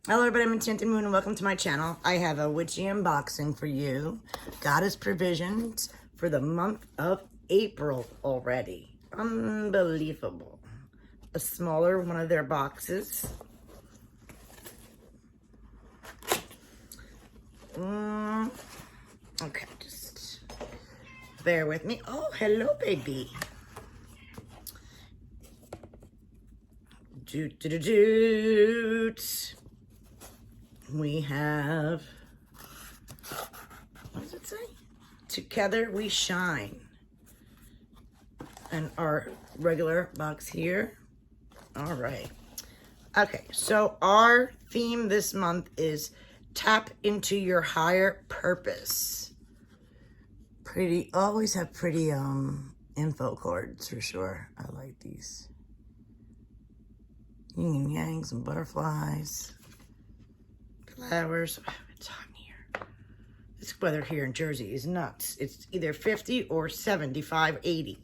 Hello everybody, I'm Enchanted Moon and welcome to my channel. I have a witchy unboxing for you. Goddess provisions for the month of April already. Unbelievable. A smaller one of their boxes. Okay, just bear with me. Oh, hello baby. Doot, doot, doot, doot. We have, what does it say? Together we shine. And our regular box here. All right. Okay, so our theme this month is tap into your higher purpose. Pretty, always have pretty info cards for sure. I like these. Yin and yang, some butterflies. Flowers. Oh, it's hot in here. This weather here in Jersey is nuts. It's either 50 or 75, 80.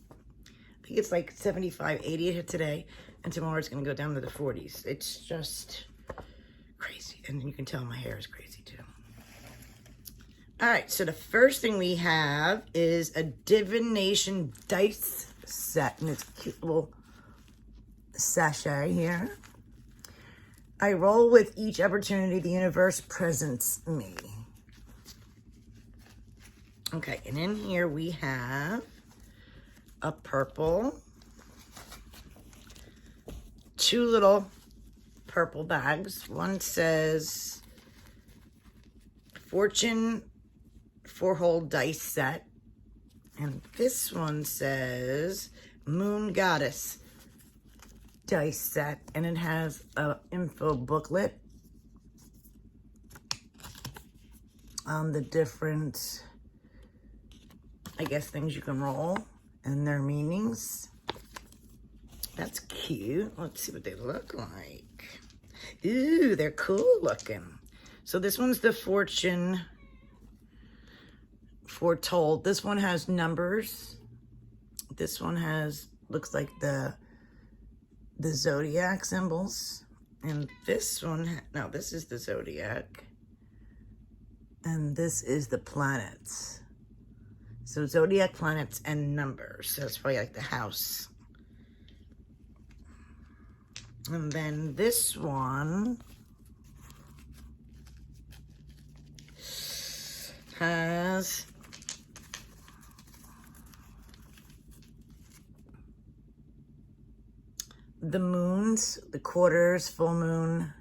I think it's like 75, 80 today, and tomorrow it's going to go down to the 40s. It's just crazy. And you can tell my hair is crazy too. All right, so the first thing we have is a divination dice set, and it's a cute little sachet here. I roll with each opportunity the universe presents me. Okay, and in here we have a purple, two little purple bags. One says Fortune foretold dice set, and this one says Moon Goddess dice set, and it has a info booklet on the different, I guess, things you can roll and their meanings. That's cute. Let's see what they look like. Ooh, they're cool looking. So this one's the Fortune foretold. This one has numbers. This one has, looks like the zodiac symbols, and this one, no, this is the zodiac, and this is the planets. So zodiac, planets, and numbers. So it's probably like the house. And then this one has the moons, the quarters, full moon,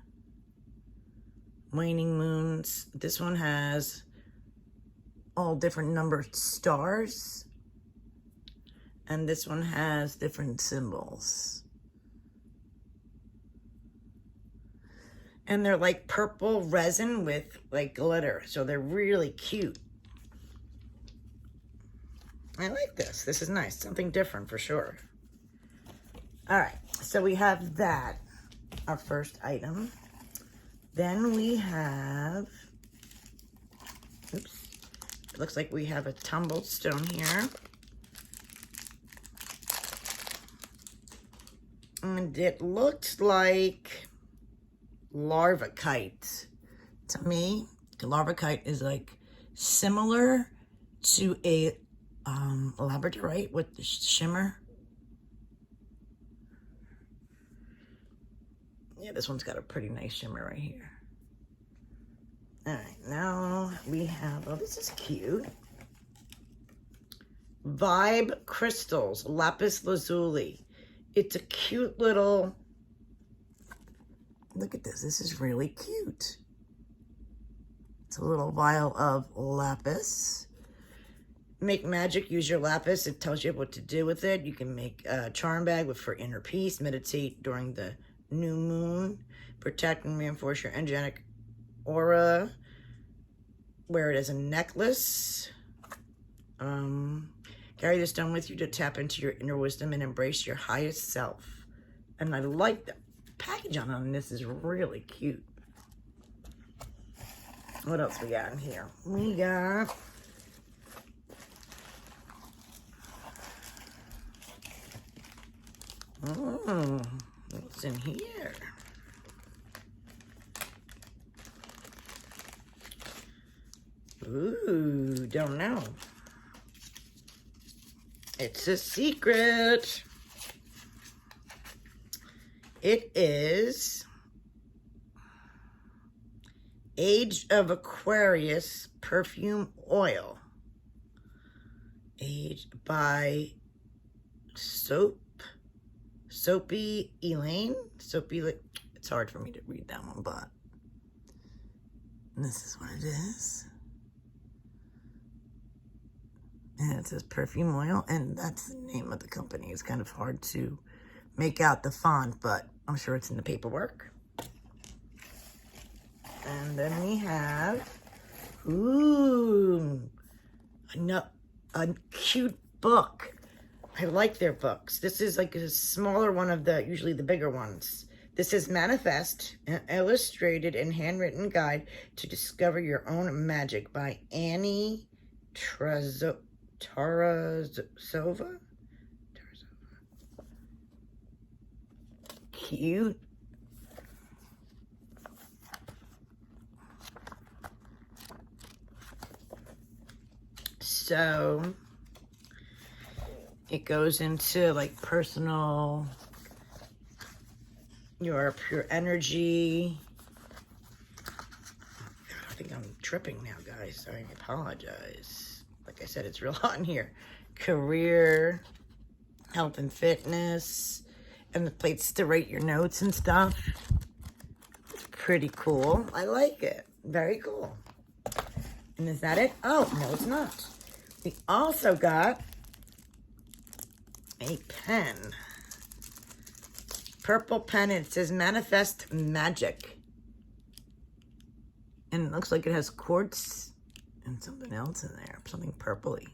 waning moons. This one has all different numbered stars. And this one has different symbols. And they're like purple resin with like glitter. So they're really cute. I like this. This is nice. Something different for sure. All right, so we have that, our first item. Then we have, oops, it looks like we have a tumbled stone here. And it looks like larvacite. To me, the larvacite is like similar to a labradorite with the shimmer. Yeah, this one's got a pretty nice shimmer right here. All right, now we have, oh, this is cute. Vibe Crystals, Lapis Lazuli. It's a cute little, look at this. This is really cute. It's a little vial of lapis. Make magic, use your lapis. It tells you what to do with it. You can make a charm bag for inner peace, meditate during the new moon, protect and reinforce your energetic aura, wear it as a necklace, carry the stone with you to tap into your inner wisdom and embrace your highest self. And I like the package on this is really cute. What else we got in here? We got what's in here? Ooh, don't know. It's a secret. It is Age of Aquarius Perfume Oil. Aged by Soapy Elaine. It's hard for me to read that one, but this is what it is. And it says perfume oil, and that's the name of the company. It's kind of hard to make out the font, but I'm sure it's in the paperwork. And then we have, ooh, a cute book. I like their books. This is like a smaller one of the, usually the bigger ones. This is Manifest, an illustrated and handwritten guide to discover your own magic by Annie Tarasova. Cute. So it goes into like personal, your pure energy. I think I'm tripping now, guys. I apologize. Like I said, it's real hot in here. Career, health and fitness, and the plates to write your notes and stuff. Pretty cool. I like it. Very cool. And is that it? Oh, no, it's not. We also got a pen. Purple pen. It says Manifest Magic. And it looks like it has quartz and something else in there. Something purpley.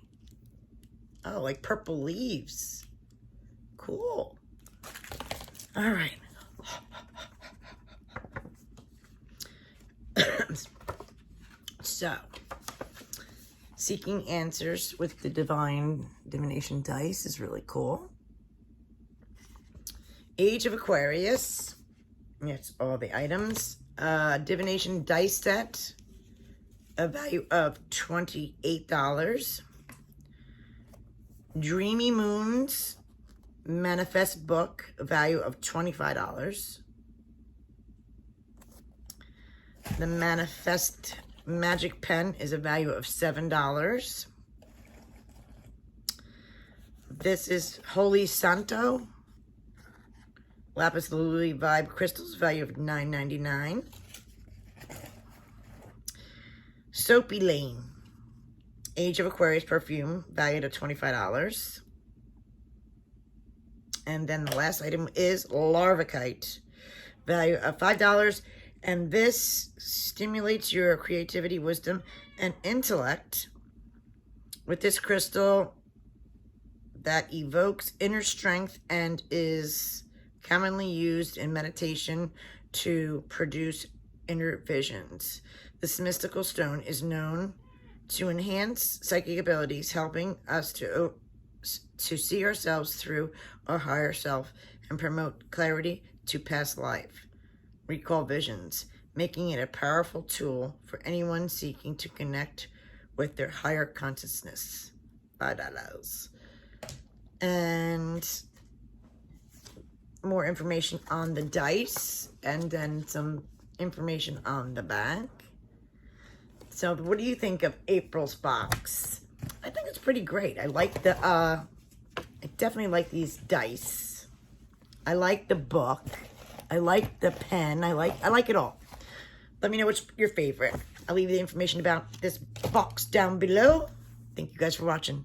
Oh, like purple leaves. Cool. All right. So, seeking answers with the divination dice is really cool. Age of Aquarius. Yes, all the items. Divination dice set. A value of $28. Dreamy Moons Manifest book, a value of $25. The Manifest Magic Pen is a value of $7. This is Holy Santo Lapis Lazuli Vibe Crystals, value of $9.99. Soapy Lane Age of Aquarius Perfume, valued at $25. And then the last item is Larvakite, value of $5. And this stimulates your creativity, wisdom, and intellect with this crystal that evokes inner strength and is commonly used in meditation to produce inner visions. This mystical stone is known to enhance psychic abilities, helping us to see ourselves through our higher self and promote clarity to past life. Recall visions, making it a powerful tool for anyone seeking to connect with their higher consciousness. $5. And more information on the dice, and then some information on the back. So what do you think of April's box? I think it's pretty great. I like the, I definitely like these dice. I like the book. I like the pen. I like it all. Let me know what's your favorite. I'll leave the information about this box down below. Thank you guys for watching.